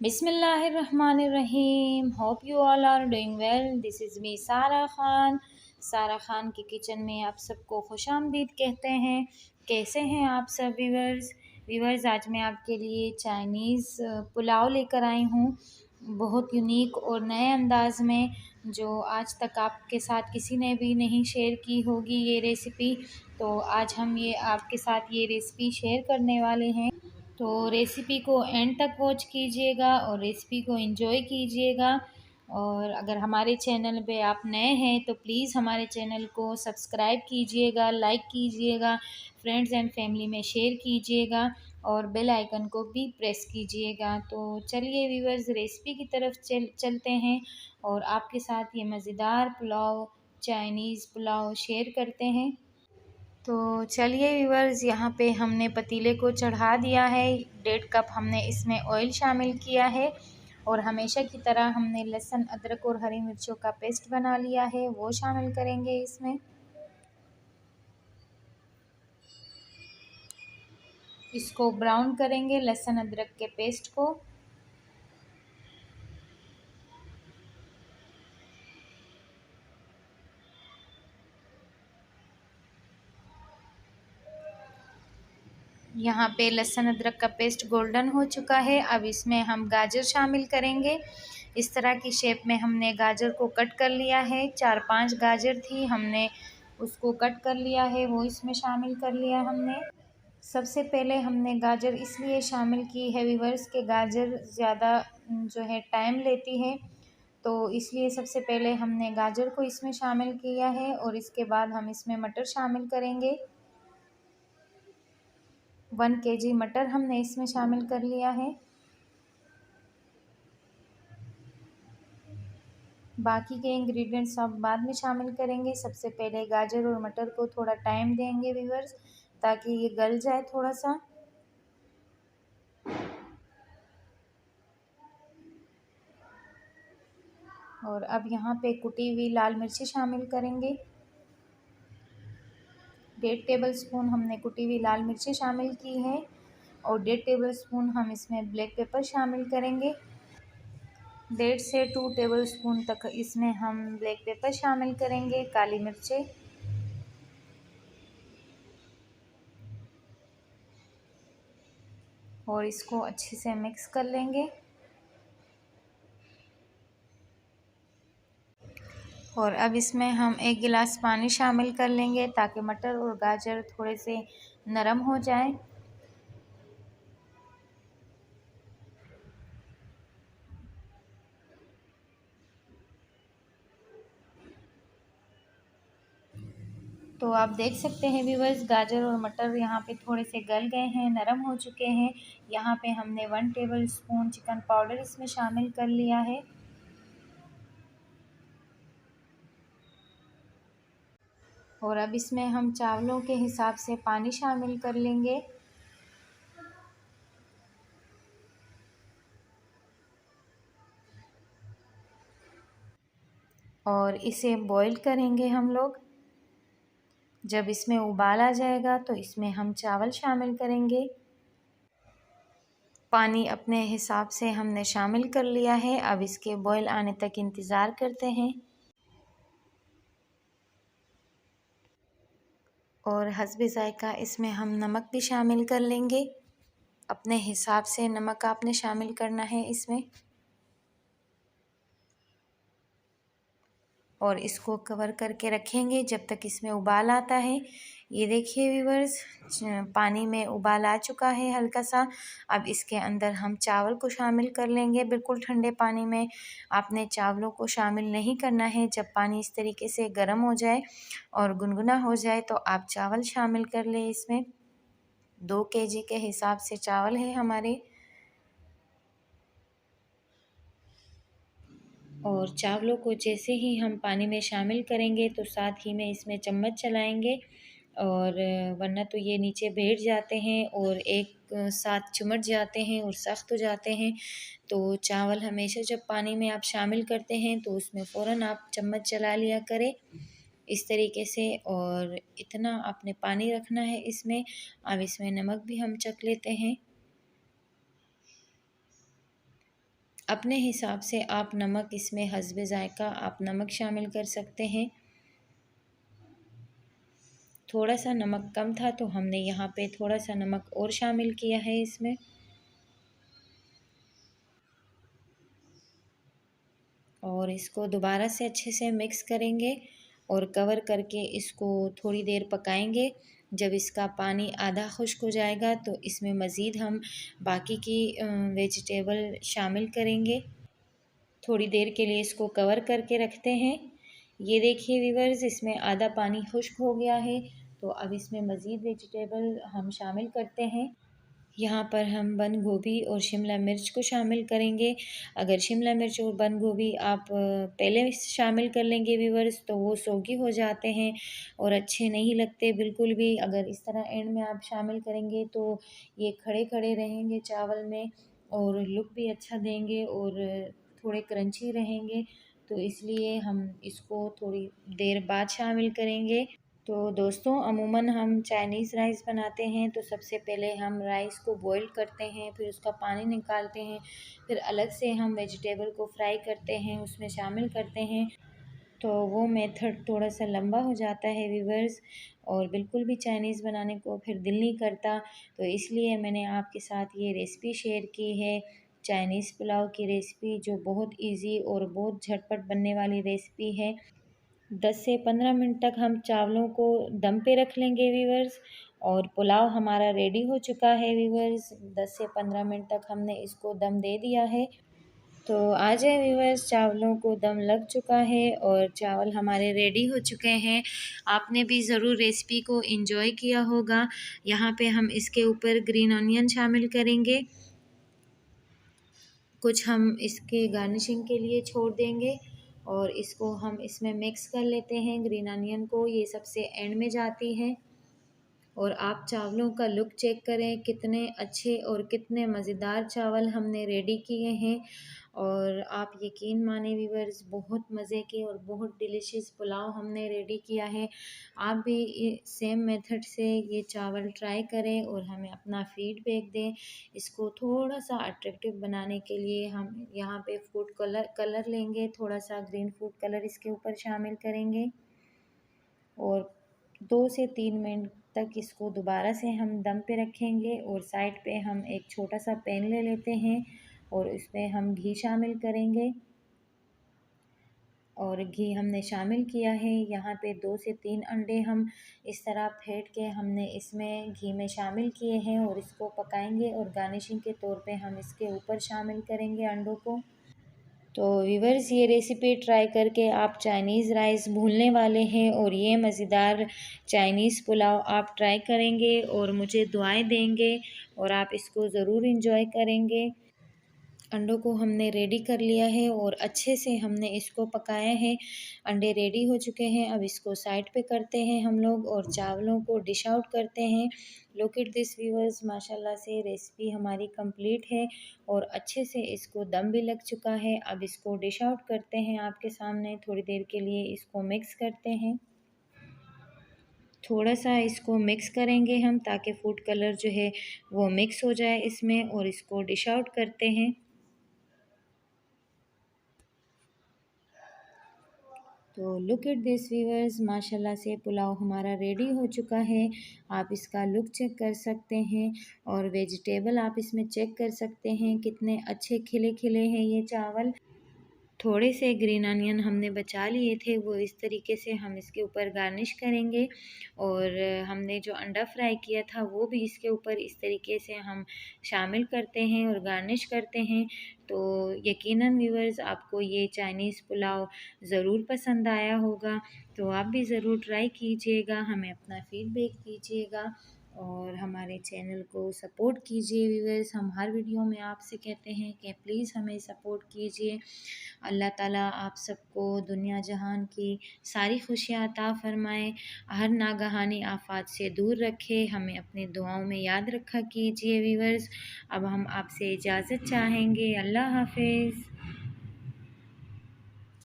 बिस्मिल्लाहिर्रहमानिर्रहीम। Hope you all are doing well. This is me Sara Khan. सारा ख़ान के किचन में आप सबको खुशामदीद कहते हैं। कैसे हैं आप सब व्यूवर्स, आज मैं आपके लिए चाइनीज़ पुलाव लेकर आई हूँ, बहुत यूनिक और नए अंदाज़ में, जो आज तक आपके साथ किसी ने भी नहीं शेयर की होगी ये रेसिपी। तो आज हम ये आपके साथ ये रेसिपी शेयर करने वाले हैं। तो रेसिपी को एंड तक वॉच कीजिएगा और रेसिपी को एंजॉय कीजिएगा। और अगर हमारे चैनल पे आप नए हैं तो प्लीज़ हमारे चैनल को सब्सक्राइब कीजिएगा, लाइक कीजिएगा, फ्रेंड्स एंड फैमिली में शेयर कीजिएगा और बेल आइकन को भी प्रेस कीजिएगा। तो चलिए व्यूअर्स, रेसिपी की तरफ चलते हैं और आपके साथ ये मज़ेदार पुलाव, चाइनीज़ पुलाव शेयर करते हैं। तो चलिए व्यूअर्स, यहाँ पे हमने पतीले को चढ़ा दिया है। 1.5 कप हमने इसमें ऑयल शामिल किया है और हमेशा की तरह हमने लहसुन, अदरक और हरी मिर्चों का पेस्ट बना लिया है, वो शामिल करेंगे इसमें। इसको ब्राउन करेंगे लहसुन अदरक के पेस्ट को। यहाँ पे लहसुन अदरक का पेस्ट गोल्डन हो चुका है। अब इसमें हम गाजर शामिल करेंगे। इस तरह की शेप में हमने गाजर को कट कर लिया है। 4-5 गाजर थी, हमने उसको कट कर लिया है, वो इसमें शामिल कर लिया हमने। सबसे पहले हमने गाजर इसलिए शामिल की है व्यूअर्स के गाजर ज़्यादा जो है टाइम लेती है, तो इसलिए सबसे पहले हमने गाजर को इसमें शामिल किया है और इसके बाद हम इसमें मटर शामिल करेंगे। 1 kg मटर हमने इसमें शामिल कर लिया है। बाकी के इंग्रेडिएंट्स सब बाद में शामिल करेंगे। सबसे पहले गाजर और मटर को थोड़ा टाइम देंगे व्यूअर्स, ताकि ये गल जाए थोड़ा सा। और अब यहाँ पे कुटी हुई लाल मिर्ची शामिल करेंगे। 1.5 टेबल स्पून हमने कुटी हुई लाल मिर्ची शामिल की है और 1.5 टेबल स्पून हम इसमें ब्लैक पेपर शामिल करेंगे। 1.5 से 2 टेबल स्पून तक इसमें हम ब्लैक पेपर शामिल करेंगे, काली मिर्चें। और इसको अच्छे से मिक्स कर लेंगे। और अब इसमें हम 1 गिलास पानी शामिल कर लेंगे, ताकि मटर और गाजर थोड़े से नरम हो जाएं। तो आप देख सकते हैं व्यूअर्स, गाजर और मटर यहाँ पे थोड़े से गल गए हैं, नरम हो चुके हैं। यहाँ पे हमने 1 टेबल स्पून चिकन पाउडर इसमें शामिल कर लिया है। और अब इसमें हम चावलों के हिसाब से पानी शामिल कर लेंगे। और इसे बॉईल करेंगे हम लोग। जब इसमें उबाल आ जाएगा तो इसमें हम चावल शामिल करेंगे। पानी अपने हिसाब से हमने शामिल कर लिया है। अब इसके बॉईल आने तक इंतज़ार करते हैं। और हस्बे ज़ायक़ा इसमें हम नमक भी शामिल कर लेंगे। अपने हिसाब से नमक आपने शामिल करना है इसमें। और इसको कवर करके रखेंगे जब तक इसमें उबाल आता है। ये देखिए व्यूअर्स, पानी में उबाल आ चुका है हल्का सा। अब इसके अंदर हम चावल को शामिल कर लेंगे। बिल्कुल ठंडे पानी में आपने चावलों को शामिल नहीं करना है। जब पानी इस तरीके से गर्म हो जाए और गुनगुना हो जाए तो आप चावल शामिल कर लें इसमें। 2 kg के हिसाब से चावल है हमारे। और चावलों को जैसे ही हम पानी में शामिल करेंगे तो साथ ही में इसमें चम्मच चलाएंगे, और वरना तो ये नीचे बैठ जाते हैं और एक साथ चिमट जाते हैं और सख्त हो जाते हैं। तो चावल हमेशा जब पानी में आप शामिल करते हैं तो उसमें फ़ौरन आप चम्मच चला लिया करें इस तरीके से। और इतना आपने पानी रखना है इसमें। अब इसमें नमक भी हम चख लेते हैं। अपने हिसाब से आप नमक इसमें हस्बे ज़ायक़ा आप नमक शामिल कर सकते हैं। थोड़ा सा नमक कम था तो हमने यहाँ पे थोड़ा सा नमक और शामिल किया है इसमें। और इसको दोबारा से अच्छे से मिक्स करेंगे और कवर करके इसको थोड़ी देर पकाएंगे। जब इसका पानी आधा खुश्क हो जाएगा तो इसमें मज़ीद हम बाकी की वेजिटेबल शामिल करेंगे। थोड़ी देर के लिए इसको कवर करके रखते हैं। ये देखिए व्यूअर्स, इसमें आधा पानी खुश्क हो गया है। तो अब इसमें मज़ीद वेजिटेबल हम शामिल करते हैं। यहाँ पर हम बंद गोभी और शिमला मिर्च को शामिल करेंगे। अगर शिमला मिर्च और बंद गोभी आप पहले शामिल कर लेंगे व्यूअर्स तो वो सोगी हो जाते हैं और अच्छे नहीं लगते बिल्कुल भी। अगर इस तरह एंड में आप शामिल करेंगे तो ये खड़े खड़े रहेंगे चावल में और लुक भी अच्छा देंगे और थोड़े क्रंची रहेंगे। तो इसलिए हम इसको थोड़ी देर बाद शामिल करेंगे। तो दोस्तों, अमूमन हम चाइनीज़ राइस बनाते हैं तो सबसे पहले हम राइस को बॉईल करते हैं, फिर उसका पानी निकालते हैं, फिर अलग से हम वेजिटेबल को फ्राई करते हैं, उसमें शामिल करते हैं। तो वो मेथड थोड़ा सा लंबा हो जाता है व्यूअर्स और बिल्कुल भी चाइनीज़ बनाने को फिर दिल नहीं करता। तो इसलिए मैंने आपके साथ ये रेसिपी शेयर की है, चाइनीज़ पुलाव की रेसिपी, जो बहुत इजी और बहुत झटपट बनने वाली रेसिपी है। 10 से 15 मिनट तक हम चावलों को दम पे रख लेंगे व्यूअर्स और पुलाव हमारा रेडी हो चुका है व्यूअर्स। 10 से 15 मिनट तक हमने इसको दम दे दिया है। तो आ जाए व्यूअर्स, चावलों को दम लग चुका है और चावल हमारे रेडी हो चुके हैं। आपने भी ज़रूर रेसिपी को एंजॉय किया होगा। यहाँ पे हम इसके ऊपर ग्रीन ऑनियन शामिल करेंगे, कुछ हम इसके गार्निशिंग के लिए छोड़ देंगे और इसको हम इसमें मिक्स कर लेते हैं ग्रीन अनियन को। ये सबसे एंड में जाती है। और आप चावलों का लुक चेक करें, कितने अच्छे और कितने मज़ेदार चावल हमने रेडी किए हैं। और आप यकीन माने व्यूअर्स, बहुत मज़े के और बहुत डिलीशियस पुलाव हमने रेडी किया है। आप भी सेम मेथड से ये चावल ट्राई करें और हमें अपना फीडबैक दें। इसको थोड़ा सा अट्रैक्टिव बनाने के लिए हम यहाँ पे फूड कलर लेंगे, थोड़ा सा ग्रीन फूड कलर इसके ऊपर शामिल करेंगे और 2 से 3 मिनट तक इसको दोबारा से हम दम पे रखेंगे। और साइड पे हम एक छोटा सा पैन ले लेते हैं और इसमें हम घी शामिल करेंगे। और घी हमने शामिल किया है, यहाँ पे 2 से 3 अंडे हम इस तरह फेंट के हमने इसमें घी में शामिल किए हैं और इसको पकाएंगे और गार्निशिंग के तौर पे हम इसके ऊपर शामिल करेंगे अंडों को। तो व्यूअर्स, ये रेसिपी ट्राई करके आप चाइनीज़ राइस भूलने वाले हैं और ये मज़ेदार चाइनीज़ पुलाव आप ट्राई करेंगे और मुझे दुआएं देंगे और आप इसको ज़रूर इंजॉय करेंगे। अंडों को हमने रेडी कर लिया है और अच्छे से हमने इसको पकाया है। अंडे रेडी हो चुके हैं। अब इसको साइड पे करते हैं हम लोग और चावलों को डिश आउट करते हैं। लुक एट दिस व्यूअर्स, माशाल्लाह से रेसिपी हमारी कंप्लीट है और अच्छे से इसको दम भी लग चुका है। अब इसको डिश आउट करते हैं आपके सामने। थोड़ी देर के लिए इसको मिक्स करते हैं। थोड़ा सा इसको मिक्स करेंगे हम ताकि फूड कलर जो है वो मिक्स हो जाए इसमें और इसको डिश आउट करते हैं। तो लुक एट दिस व्यूअर्स, माशाल्लाह से पुलाव हमारा रेडी हो चुका है। आप इसका लुक चेक कर सकते हैं और वेजिटेबल आप इसमें चेक कर सकते हैं, कितने अच्छे खिले खिले हैं ये चावल। थोड़े से ग्रीन अनियन हमने बचा लिए थे, वो इस तरीके से हम इसके ऊपर गार्निश करेंगे। और हमने जो अंडा फ्राई किया था वो भी इसके ऊपर इस तरीके से हम शामिल करते हैं और गार्निश करते हैं। तो यकीनन व्यूअर्स, आपको ये चाइनीज़ पुलाव ज़रूर पसंद आया होगा। तो आप भी ज़रूर ट्राई कीजिएगा, हमें अपना फीडबैक दीजिएगा और हमारे चैनल को सपोर्ट कीजिए व्यूअर्स। हम हर वीडियो में आपसे कहते हैं कि प्लीज़ हमें सपोर्ट कीजिए। अल्लाह ताला आप सबको दुनिया जहान की सारी खुशियाँ अता फ़रमाए, हर नागहानी आफ़ात से दूर रखे। हमें अपनी दुआओं में याद रखा कीजिए व्यूअर्स। अब हम आपसे इजाज़त चाहेंगे। अल्लाह हाफ़िज़।